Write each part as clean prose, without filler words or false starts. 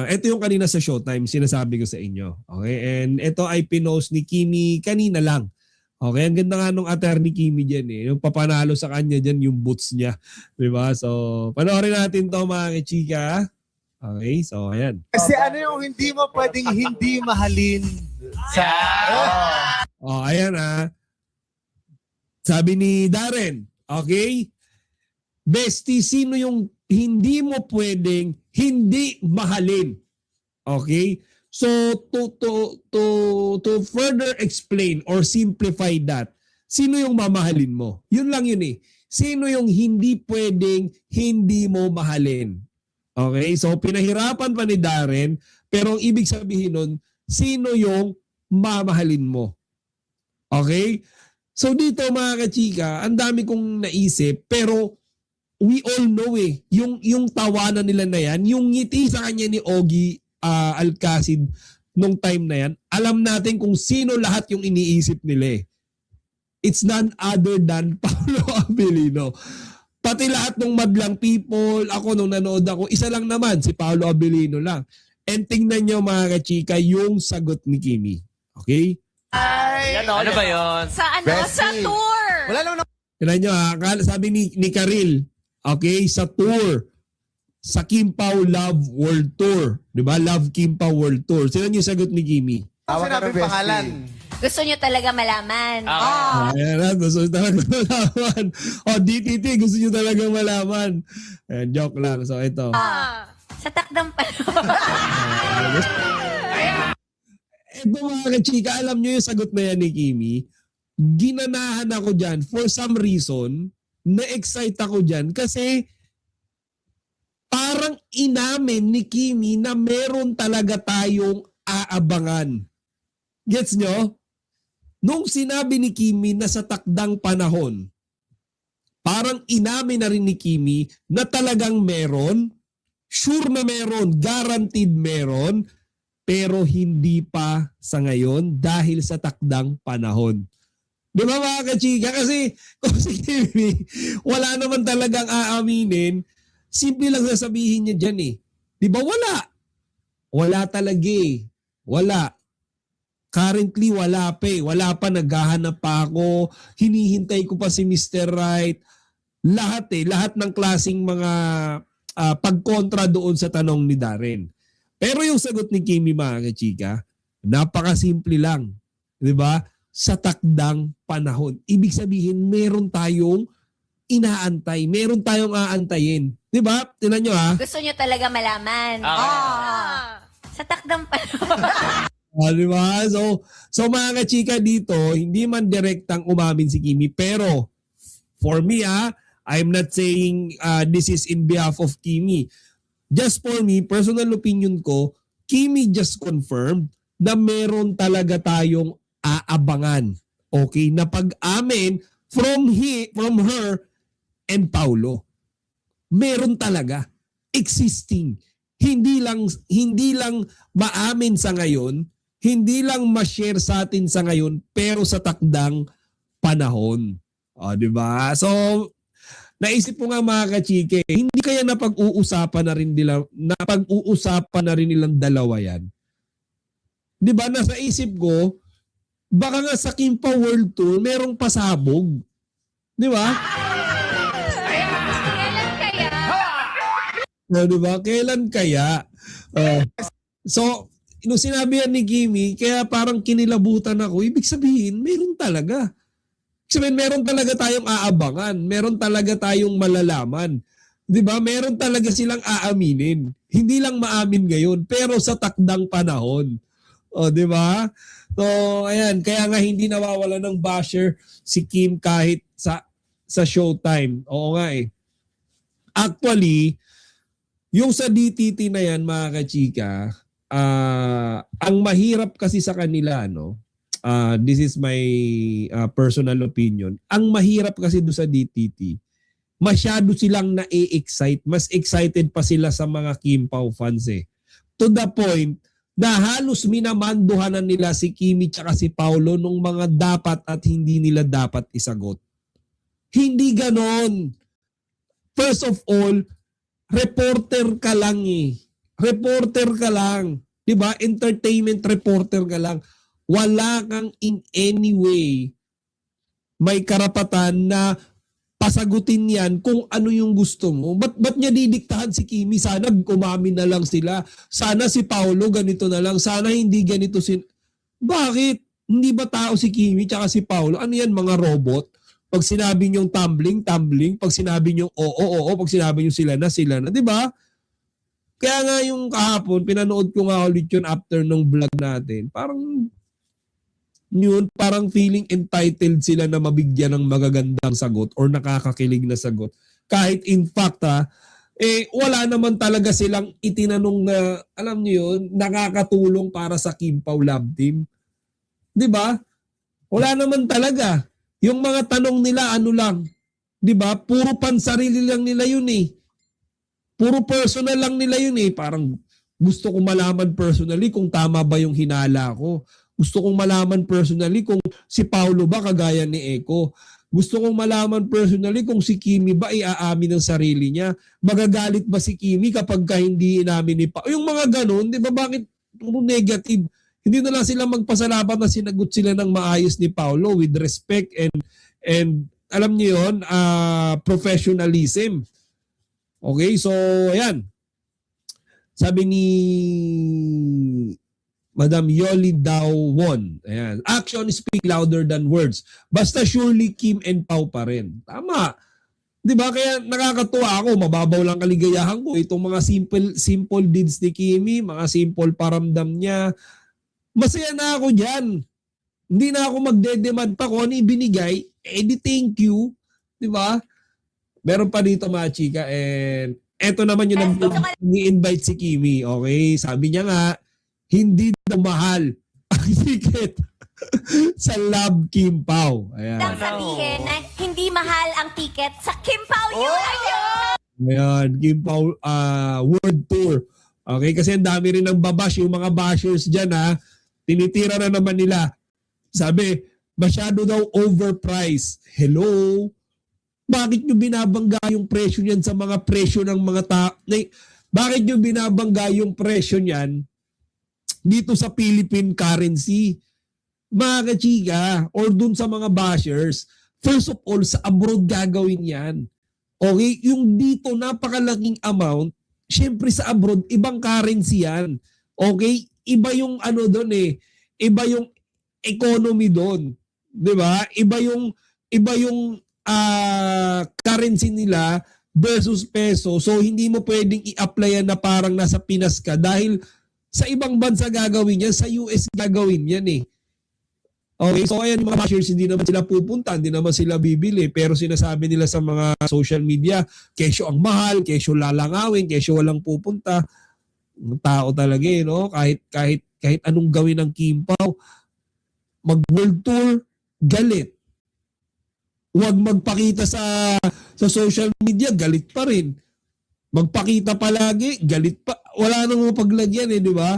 ito yung kanina sa Showtime, sinasabi ko sa inyo. Okay? And ito ay pinost ni Kimi kanina lang. Okay? Ang ganda nga nung attorney Kimi dyan eh. Yung papanalo sa kanya dyan, yung boots niya. Diba? So, panoorin natin to mga kachika. Okay? So, ayan. Kasi ano yung hindi mo pwedeng hindi mahalin sa... Ayan ah. Sabi ni Darren, okay? Bestie, sino yung hindi mo pwedeng hindi mahalin? Okay? So to further explain or simplify that, sino yung mamahalin mo? Yun lang yun eh. Sino yung hindi pwedeng hindi mo mahalin? Okay? So pinahirapan pa ni Darren, pero ang ibig sabihin nun, sino yung mamahalin mo? Okay? So dito mga kachika, ang dami kong naisip, pero we all know eh, yung tawanan nila na yan, yung ngiti sa kanya ni Ogie Alcacid nung time na yan, alam natin kung sino lahat yung iniisip nila eh. It's none other than Paolo Abilino. Pati lahat ng madlang people, ako nung nanood ako, isa lang naman, si Paolo Abilino lang. And tingnan nyo mga kachika, yung sagot ni Kimi. Okay? Ano ba yun? Sa ano? Bestie. Sa tour. Wala naman Tingnan nyo ha, sabi ni Karil, okay, sa tour, sa Kim Pao Love World Tour. Diba? Love Kim Pao World Tour. Sino yung sagot ni Kimi? ako sinabi pangalan. Gusto nyo talaga malaman. Ayan na, gusto nyo talaga malaman. DTT, gusto nyo talaga malaman. Ayan, joke lang. So, ito. Sa takdang pa. Ito mga kachika, alam nyo yung sagot na yan ni Kimi. Ginanahan ako dyan for some reason, na-excite ako dyan kasi parang inamin ni Kimi na meron talaga tayong aabangan. Gets nyo? Nung sinabi ni Kimi na sa takdang panahon, parang inamin na rin ni Kimi na talagang meron, sure na meron, guaranteed meron, pero hindi pa sa ngayon dahil sa takdang panahon. Di ba mga kachika? Kasi kung si Kimi, wala naman talagang aaminin, simple lang sasabihin niya dyan eh. Di ba wala? Wala talaga eh. Wala. Currently wala pa eh. Wala pa, naghahanap pa ako. Hinihintay ko pa si Mr. Right. Lahat eh. Lahat ng klaseng mga pagkontra doon sa tanong ni Darren. Pero yung sagot ni Kimi mga kachika, napakasimple lang. Di ba? Sa takdang panahon. Ibig sabihin, meron tayong inaantay. Meron tayong aantayin. Di ba? Tingnan nyo ha. Gusto nyo talaga malaman. Sa takdang pa. Di ba? So mga kachika dito, hindi man direktang umamin si Kimi. Pero for me I'm not saying this is in behalf of Kimi. Just for me, personal opinion ko, Kimi just confirmed na meron talaga tayong aabangan. Okay? Na pag-amin from her and Paulo. Meron talaga. Existing. Hindi lang maamin sa ngayon, hindi lang ma-share sa atin sa ngayon, pero sa takdang panahon. Di ba? So, naisip ko nga mga kachike, hindi kaya napag-uusapan na rin nilang dalawa yan. Di ba? Nasa isip ko, baka nga sa Kimpa World Tour, merong pasabog. Di ba? Kailan kaya? Di ba? Kailan kaya? So, nung sinabi yan ni Kimi, kaya parang kinilabutan ako, ibig sabihin, meron talaga. Sabihin, meron talaga tayong aabangan. Meron talaga tayong malalaman. Di ba? Meron talaga silang aaminin. Hindi lang maamin ngayon, pero sa takdang panahon. Di ba? So, ayan. Kaya nga hindi nawawala ng basher si Kim kahit sa Showtime. Oo nga eh. Actually, yung sa DTT na yan, mga kachika, ang mahirap kasi sa kanila, no? This is my personal opinion. Ang mahirap kasi doon sa DTT, masyado silang na-excite. Mas excited pa sila sa mga Kim Pao fans eh. To the point na halos minamanduhanan nila si Kimi tsaka si Paulo nung mga dapat at hindi nila dapat isagot. Hindi ganon. First of all, reporter ka lang eh. reporter ka lang. 'Di ba? Entertainment reporter ka lang. Wala kang in any way may karapatan na pasagutin yan kung ano yung gusto mo. Ba't niya didiktahan si Kimi? Sana umamin na lang sila. Sana si Paolo ganito na lang. Sana hindi ganito Bakit? Hindi ba tao si Kimi tsaka si Paolo? Ano yan, mga robot? Pag sinabi niyong tumbling, tumbling. Pag sinabi niyong oo, oo. Pag sinabi niyong sila na, sila na. Diba? Kaya nga yung kahapon, pinanood ko nga ulit yun after ng vlog natin. Parang feeling entitled sila na mabigyan ng magagandang sagot or nakakakilig na sagot. Kahit in fact wala naman talaga silang itinanong na, alam niyo yun, nakakatulong para sa Kim Pao Love Team. 'Di ba? Wala naman talaga. Yung mga tanong nila ano lang, 'di ba? Puro pansarili lang nila yun eh. Puro personal lang nila yun eh. Parang gusto ko malaman personally kung tama ba yung hinala ko. Gusto kong malaman personally kung si Paolo ba kagaya ni Eko. Gusto kong malaman personally kung si Kimi ba iaamin ng sarili niya. Magagalit ba si Kimi kapag hindi inamin ni Paolo? Yung mga ganun, di ba bakit negative? Hindi na lang sila magpasalamat na sinagot sila ng maayos ni Paolo with respect and alam niyo yun, professionalism. Okay, so ayan. Sabi ni Madam Yoli Dawon. Ayan. Action speak louder than words. Basta surely Kim and Pao pa rin. Tama. 'Di ba? Kaya nakakatuwa ako, mababaw lang kaligayahan ko itong mga simple deeds ni Kimi, mga simple paramdam niya. Masaya na ako diyan. Hindi na ako magde-demand pa kung ano ibinigay, di thank you. 'Di ba? Meron pa dito mga chika and eto naman yung nag-invite si Kimi. Okay, sabi niya nga hindi daw mahal ang ticket sa Love Kim Pao. Ayan. Lang sabihin na hindi mahal ang ticket sa Kim Pao yun. Ayan, Kim Pao World Tour. Okay, kasi ang dami rin ng babash, yung mga bashers dyan tinitira na naman nila. Sabi, masyado daw overpriced. Hello? Bakit nyo binabangga yung presyo niyan sa mga presyo ng mga Bakit nyo binabangga yung presyo niyan dito sa Philippine currency? Mga kachika, or dun sa mga bashers, first of all, sa abroad gagawin yan. Okay? Yung dito, napakalaking amount, syempre sa abroad, ibang currency yan. Okay? Iba yung doon iba yung economy doon. 'Di ba? Iba yung currency nila versus peso. So hindi mo pwedeng i-applyan na parang nasa Pinas ka dahil sa ibang bansa gagawin yan, sa US gagawin yan eh. Okay, so ayan yung mga bashers, hindi naman sila pupunta, hindi naman sila bibili, pero sinasabi nila sa mga social media, kesyo ang mahal, kesyo lalangawin, kesyo walang pupunta. Tao talaga no? Kahit anong gawin ng Kim Pao, mag-world tour, galit. Huwag magpakita sa social media, galit pa rin. Magpakita palagi, galit pa. Wala nang mapaglagyan di ba?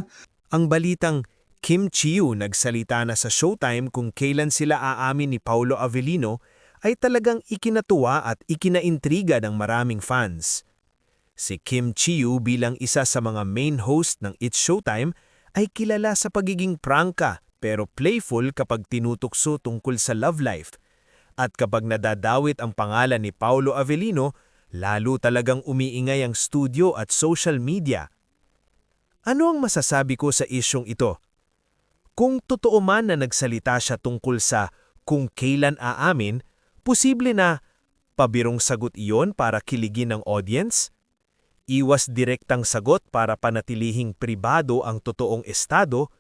Ang balitang Kim Chiu nagsalita na sa Showtime kung kailan sila aamin ni Paolo Avellino ay talagang ikinatuwa at ikinaintriga ng maraming fans. Si Kim Chiu bilang isa sa mga main host ng It's Showtime ay kilala sa pagiging prangka pero playful kapag tinutukso tungkol sa love life. At kapag nadadawit ang pangalan ni Paolo Avellino, lalo talagang umiingay ang studio at social media. Ano ang masasabi ko sa isyong ito? Kung totoo man na nagsalita siya tungkol sa kung kailan aamin, posible na pabirong sagot iyon para kiligin ng audience? Iwas direktang sagot para panatilihing pribado ang totoong estado?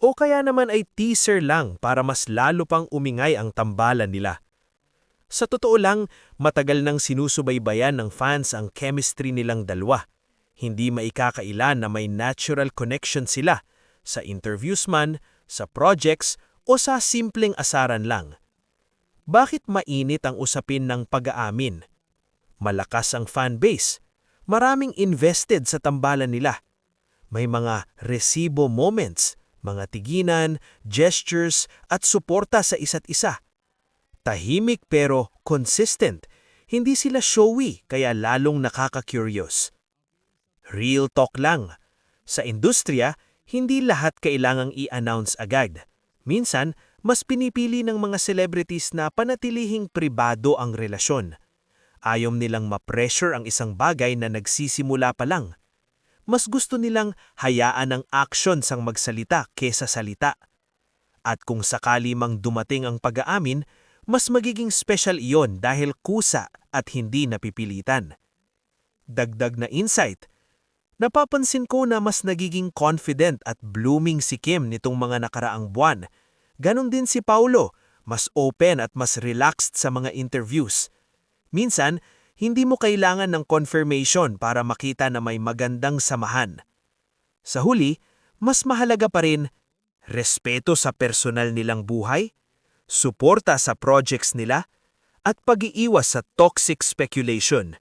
O kaya naman ay teaser lang para mas lalo pang umingay ang tambalan nila? Sa totoo lang, matagal nang sinusubaybayan ng fans ang chemistry nilang dalawa. Hindi maikakailan na may natural connection sila sa interviews man, sa projects o sa simpleng asaran lang. Bakit mainit ang usapin ng pag-aamin? Malakas ang fanbase. Maraming invested sa tambalan nila. May mga resibo moments, mga tiginan, gestures at suporta sa isa't isa. Tahimik pero consistent. Hindi sila showy kaya lalong nakaka-curious. Real talk lang. Sa industriya, hindi lahat kailangang i-announce agad. Minsan, mas pinipili ng mga celebrities na panatilihing pribado ang relasyon. Ayaw nilang ma-pressure ang isang bagay na nagsisimula pa lang. Mas gusto nilang hayaan ang actions ang magsalita kesa salita. At kung sakali mang dumating ang pag-aamin, mas magiging special iyon dahil kusa at hindi napipilitan. Dagdag na insight, napapansin ko na mas nagiging confident at blooming si Kim nitong mga nakaraang buwan. Ganon din si Paulo, mas open at mas relaxed sa mga interviews. Minsan, hindi mo kailangan ng confirmation para makita na may magandang samahan. Sa huli, mas mahalaga pa rin respeto sa personal nilang buhay, suporta sa projects nila, at pag-iiwas sa toxic speculation.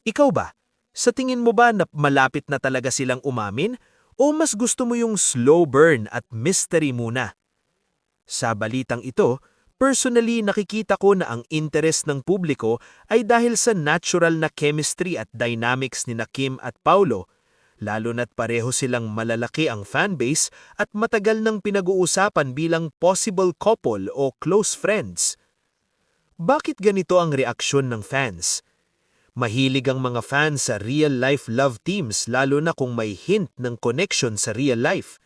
Ikaw ba? Sa tingin mo ba na malapit na talaga silang umamin o mas gusto mo yung slow burn at mystery muna? Sa balitang ito, personally nakikita ko na ang interest ng publiko ay dahil sa natural na chemistry at dynamics ni Kim at Paulo, lalo na't pareho silang malalaki ang fanbase at matagal nang pinag-uusapan bilang possible couple o close friends. Bakit ganito ang reaksyon ng fans? Mahilig ang mga fans sa real-life love teams lalo na kung may hint ng connection sa real life.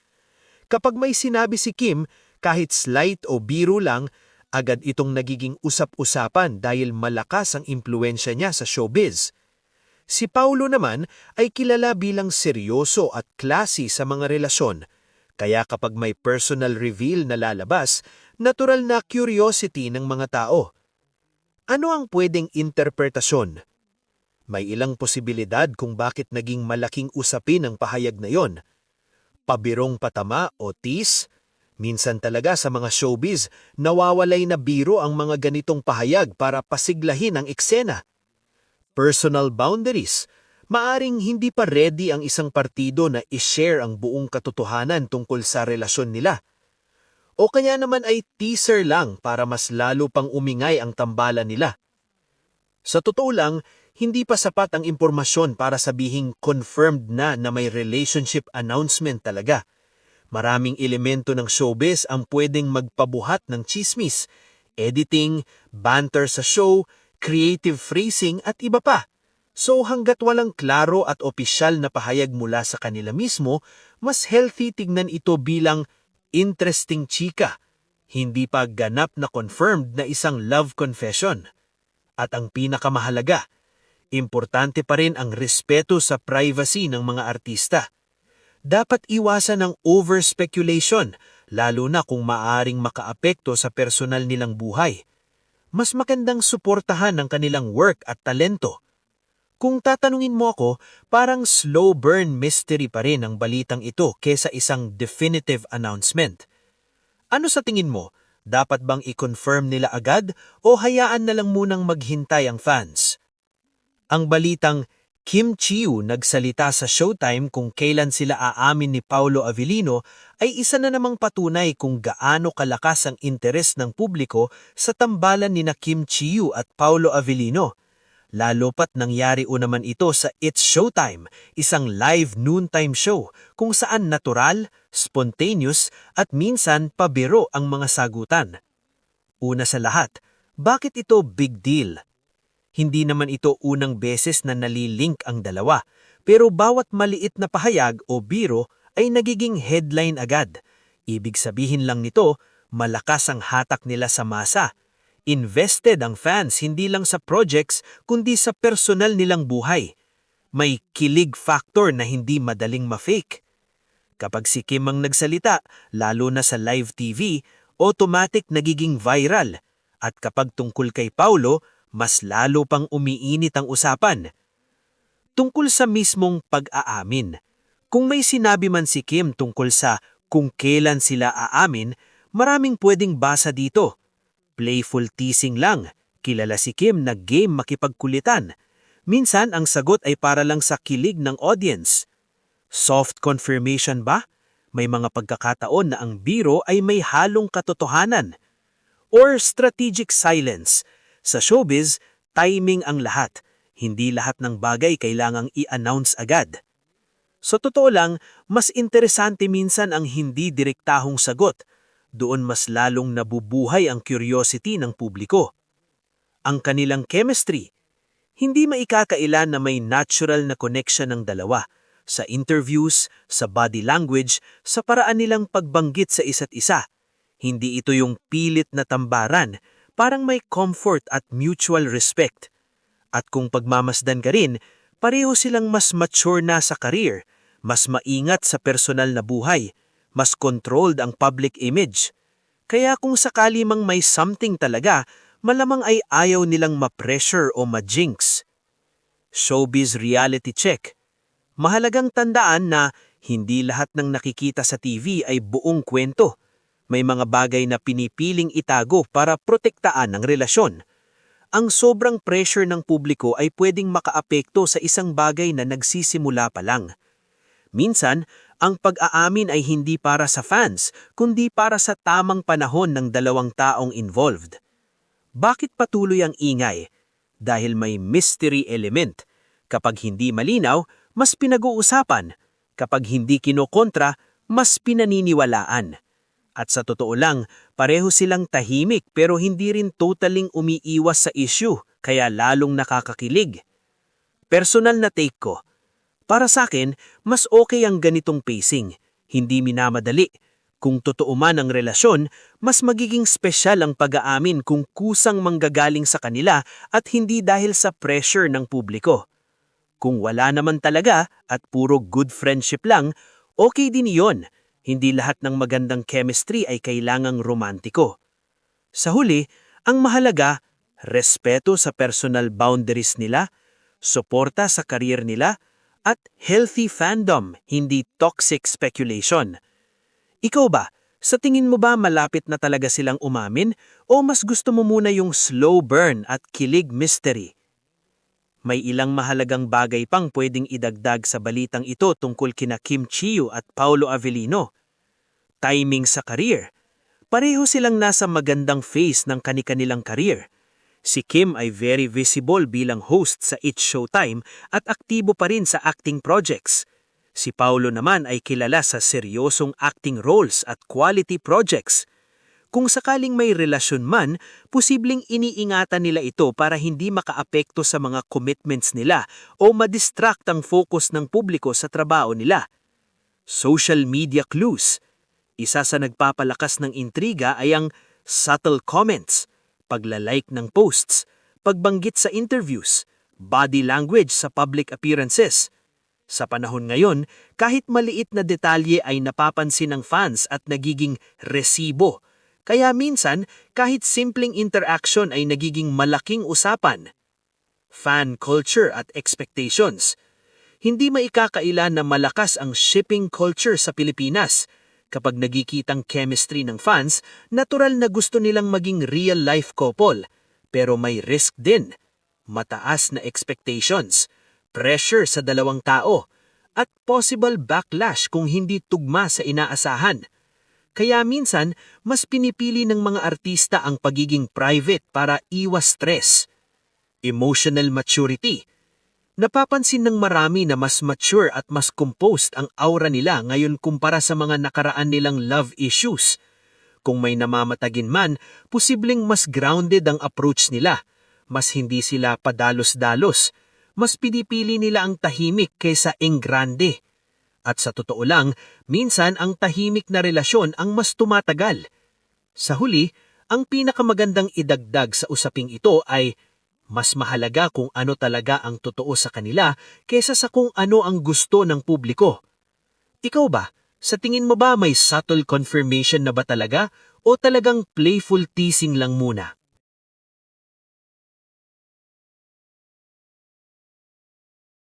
Kapag may sinabi si Kim, kahit slight o biro lang, agad itong nagiging usap-usapan dahil malakas ang impluensya niya sa showbiz. Si Paulo naman ay kilala bilang seryoso at classy sa mga relasyon, kaya kapag may personal reveal na lalabas, natural na curiosity ng mga tao. Ano ang pwedeng interpretasyon? May ilang posibilidad kung bakit naging malaking usapin ang pahayag na yon. Pabirong patama o tease? Minsan talaga sa mga showbiz, nawawalay na biro ang mga ganitong pahayag para pasiglahin ang eksena. Personal boundaries. Maaring hindi pa ready ang isang partido na i-share ang buong katotohanan tungkol sa relasyon nila. O kaya naman ay teaser lang para mas lalo pang umingay ang tambalan nila. Sa totoo lang, hindi pa sapat ang impormasyon para sabihing confirmed na may relationship announcement talaga. Maraming elemento ng showbiz ang pwedeng magpabuhat ng chismis, editing, banter sa show, creative phrasing at iba pa. So hanggat walang klaro at opisyal na pahayag mula sa kanila mismo, mas healthy tignan ito bilang interesting chika, hindi pa ganap na confirmed na isang love confession. At ang pinakamahalaga, importante pa rin ang respeto sa privacy ng mga artista. Dapat iwasan ang over-speculation, lalo na kung maaring makaapekto sa personal nilang buhay. Mas magandang suportahan ang kanilang work at talento. Kung tatanungin mo ako, parang slow burn mystery pa rin ang balitang ito kesa isang definitive announcement. Ano sa tingin mo? Dapat bang i-confirm nila agad o hayaan na lang munang maghintay ang fans? Ang balitang Kim Chiu nagsalita sa Showtime kung kailan sila aamin ni Paulo Avellino ay isa na namang patunay kung gaano kalakas ang interes ng publiko sa tambalan ni Kim Chiu at Paulo Avellino. Lalo pat nangyari naman ito sa It's Showtime, isang live noontime show kung saan natural, spontaneous at minsan pabiro ang mga sagutan. Una sa lahat, bakit ito big deal? Hindi naman ito unang beses na nalilink ang dalawa, pero bawat maliit na pahayag o biro ay nagiging headline agad. Ibig sabihin lang nito, malakas ang hatak nila sa masa. Invested ang fans hindi lang sa projects kundi sa personal nilang buhay. May kilig factor na hindi madaling ma-fake. Kapag si Kim ang nagsalita, lalo na sa live TV, automatic nagiging viral. At kapag tungkol kay Paulo, mas lalo pang umiinit ang usapan. Tungkol sa mismong pag-aamin, kung may sinabi man si Kim tungkol sa kung kailan sila aamin, maraming pwedeng basa dito. Playful teasing lang, kilala si Kim na game makipagkulitan. Minsan ang sagot ay para lang sa kilig ng audience. Soft confirmation ba? May mga pagkakataon na ang biro ay may halong katotohanan. Or strategic silence. Sa showbiz, timing ang lahat. Hindi lahat ng bagay kailangang i-announce agad. Sa totoo lang, mas interesante minsan ang hindi direktahong sagot. Doon mas lalong nabubuhay ang curiosity ng publiko. Ang kanilang chemistry. Hindi maikakailan na may natural na connection ng dalawa. Sa interviews, sa body language, sa paraan nilang pagbanggit sa isa't isa. Hindi ito yung pilit na tambaran, parang may comfort at mutual respect. At kung pagmamasdan ka rin, pareho silang mas mature na sa career, mas maingat sa personal na buhay, mas controlled ang public image. Kaya kung sakali mang may something talaga, malamang ay ayaw nilang ma-pressure o ma-jinx. Showbiz reality check. Mahalagang tandaan na hindi lahat ng nakikita sa TV ay buong kwento. May mga bagay na pinipiling itago para protektaan ang relasyon. Ang sobrang pressure ng publiko ay pwedeng makaapekto sa isang bagay na nagsisimula pa lang. Minsan, ang pag-aamin ay hindi para sa fans, kundi para sa tamang panahon ng dalawang taong involved. Bakit patuloy ang ingay? Dahil may mystery element. Kapag hindi malinaw, mas pinag-uusapan. Kapag hindi kinokontra, mas pinaniniwalaan. At sa totoo lang, pareho silang tahimik pero hindi rin totaling umiiwas sa issue, kaya lalong nakakakilig. Personal na take ko. Para sa akin, mas okay ang ganitong pacing, hindi minamadali. Kung totoo man ang relasyon, mas magiging spesyal ang pag-aamin kung kusang manggagaling sa kanila at hindi dahil sa pressure ng publiko. Kung wala naman talaga at puro good friendship lang, okay din iyon. Hindi lahat ng magandang chemistry ay kailangang romantiko. Sa huli, ang mahalaga, respeto sa personal boundaries nila, suporta sa career nila, at healthy fandom, hindi toxic speculation. Ikaw ba, sa tingin mo ba malapit na talaga silang umamin o mas gusto mo muna yung slow burn at kilig mystery? May ilang mahalagang bagay pang pwedeng idagdag sa balitang ito tungkol kina Kim Chiu at Paolo Avellino. Timing sa career. Pareho silang nasa magandang phase ng kani-kanilang career. Si Kim ay very visible bilang host sa It's Showtime at aktibo pa rin sa acting projects. Si Paolo naman ay kilala sa seryosong acting roles at quality projects. Kung sakaling may relasyon man, posibleng iniingatan nila ito para hindi makaapekto sa mga commitments nila o madistract ang focus ng publiko sa trabaho nila. Social media clues. Isa sa nagpapalakas ng intriga ay ang subtle comments, paglalike ng posts, pagbanggit sa interviews, body language sa public appearances. Sa panahon ngayon, kahit maliit na detalye ay napapansin ng fans at nagiging resibo. Kaya minsan, kahit simpleng interaction ay nagiging malaking usapan. Fan culture at expectations. Hindi maikakaila na malakas ang shipping culture sa Pilipinas. Kapag nagikitang chemistry ng fans, natural na gusto nilang maging real-life couple. Pero may risk din. Mataas na expectations, pressure sa dalawang tao, at possible backlash kung hindi tugma sa inaasahan. Kaya minsan, mas pinipili ng mga artista ang pagiging private para iwas stress. Emotional maturity. Napapansin ng marami na mas mature at mas composed ang aura nila ngayon kumpara sa mga nakaraan nilang love issues. Kung may namamatagin man, posibleng mas grounded ang approach nila. Mas hindi sila padalos-dalos. Mas pinipili nila ang tahimik kaysa enggrande. At sa totoo lang, minsan ang tahimik na relasyon ang mas tumatagal. Sa huli, ang pinakamagandang idagdag sa usaping ito ay mas mahalaga kung ano talaga ang totoo sa kanila kaysa sa kung ano ang gusto ng publiko. Ikaw ba, sa tingin mo ba may subtle confirmation na ba talaga o talagang playful teasing lang muna?